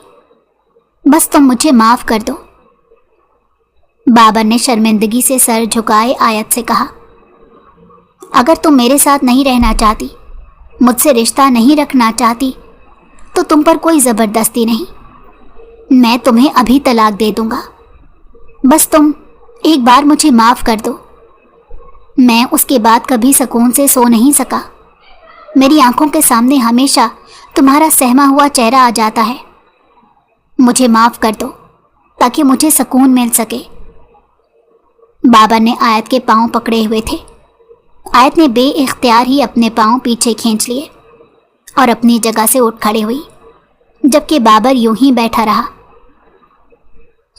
بس تم مجھے معاف کر دو۔ بابر نے شرمندگی سے سر جھکائے آیت سے کہا، اگر تم میرے ساتھ نہیں رہنا چاہتی، مجھ سے رشتہ نہیں رکھنا چاہتی، تو تم پر کوئی زبردستی نہیں۔ میں تمہیں ابھی طلاق دے دوں گا، بس تم ایک بار مجھے معاف کر دو۔ میں اس کے بعد کبھی سکون سے سو نہیں سکا۔ میری آنکھوں کے سامنے ہمیشہ تمہارا سہما ہوا چہرہ آ جاتا ہے۔ مجھے معاف کر دو تاکہ مجھے سکون مل سکے۔ بابر نے آیت کے پاؤں پکڑے ہوئے تھے۔ آیت نے بے اختیار ہی اپنے پاؤں پیچھے کھینچ لیے اور اپنی جگہ سے اٹھ کھڑی ہوئی، جبکہ بابر یوں ہی بیٹھا رہا۔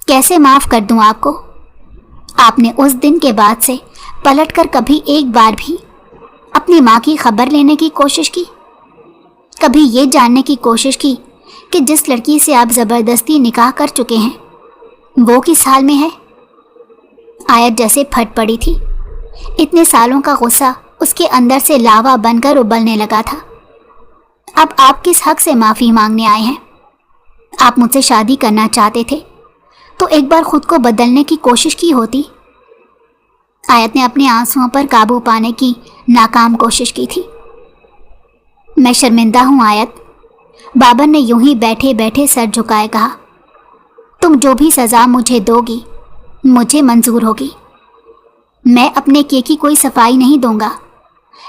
کیسے معاف کر دوں آپ کو؟ آپ نے اس دن کے بعد سے پلٹ کر کبھی ایک بار بھی اپنی ماں کی خبر لینے کی کوشش کی؟ کبھی یہ جاننے کی کوشش کی کہ جس لڑکی سے آپ زبردستی نکاح کر چکے ہیں وہ کس حال میں ہے؟ آیت جیسے پھٹ پڑی تھی۔ اتنے سالوں کا غصہ اس کے اندر سے لاوا بن کر ابلنے لگا تھا۔ اب آپ کس حق سے معافی مانگنے آئے ہیں؟ آپ مجھ سے شادی کرنا چاہتے تھے تو ایک بار خود کو بدلنے کی کوشش کی ہوتی۔ آیت نے اپنے آنسوؤں پر قابو پانے کی ناکام کوشش کی تھی۔ میں شرمندہ ہوں آیت، بابر نے یوں ہی بیٹھے بیٹھے سر جھکائے کہا۔ تم جو بھی سزا مجھے دو گی مجھے منظور ہوگی۔ میں اپنے کیے کی کوئی صفائی نہیں دوں گا۔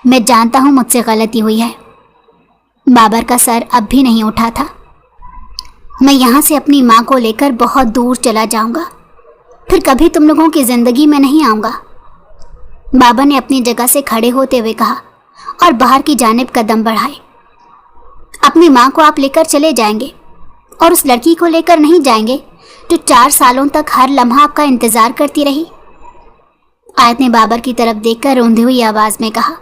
میں جانتا ہوں مجھ سے غلطی ہوئی ہے۔ بابر کا سر اب بھی نہیں اٹھا تھا۔ میں یہاں سے اپنی ماں کو لے کر بہت دور چلا جاؤں گا، پھر کبھی تم لوگوں کی زندگی میں نہیں آؤں گا۔ بابر نے اپنی جگہ سے کھڑے ہوتے ہوئے کہا اور باہر کی جانب قدم بڑھائے۔ اپنی ماں کو آپ لے کر چلے جائیں گے اور اس لڑکی کو لے کر نہیں جائیں گے جو 4 سالوں تک ہر لمحہ آپ کا انتظار کرتی رہی؟ آیت نے بابر کی طرف دیکھ کر روندھی ہوئی آواز میں کہا۔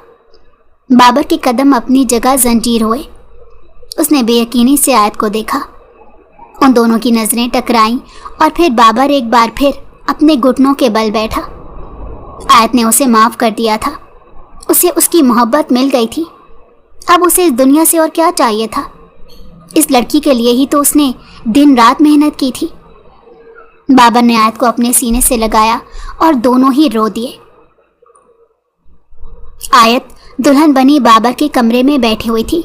بابر کے قدم اپنی جگہ زنجیر ہوئے۔ اس نے بے یقینی سے آیت کو دیکھا۔ ان دونوں کی نظریں ٹکرائیں اور پھر بابر ایک بار پھر اپنے گھٹنوں کے بل بیٹھا۔ آیت نے اسے معاف کر دیا تھا۔ اسے اس کی محبت مل گئی تھی۔ اب اسے اس دنیا سے اور کیا چاہیے تھا؟ اس لڑکی کے لیے ہی تو اس نے دن رات محنت کی تھی۔ بابر نے آیت کو اپنے سینے سے لگایا اور دونوں ہی رو دیے۔ آیت دلہن بنی بابر کے کمرے میں بیٹھی ہوئی تھی۔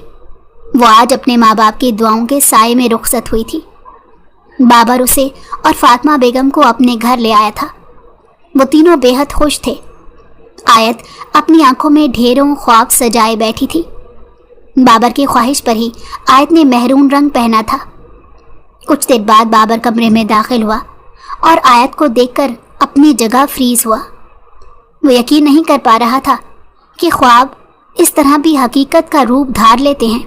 وہ آج اپنے ماں باپ کی دعاؤں کے سائے میں رخصت ہوئی تھی۔ بابر اسے اور فاطمہ بیگم کو اپنے گھر لے آیا تھا۔ وہ تینوں بے حد خوش تھے۔ آیت اپنی آنکھوں میں ڈھیروں خواب سجائے بیٹھی تھی۔ بابر کی خواہش پر ہی آیت نے مہرون رنگ پہنا تھا۔ کچھ دیر بعد بابر کمرے میں داخل ہوا اور آیت کو دیکھ کر اپنی جگہ فریز ہوا۔ وہ یقین نہیں کر پا رہا تھا کہ خواب اس طرح بھی حقیقت کا روپ دھار لیتے ہیں۔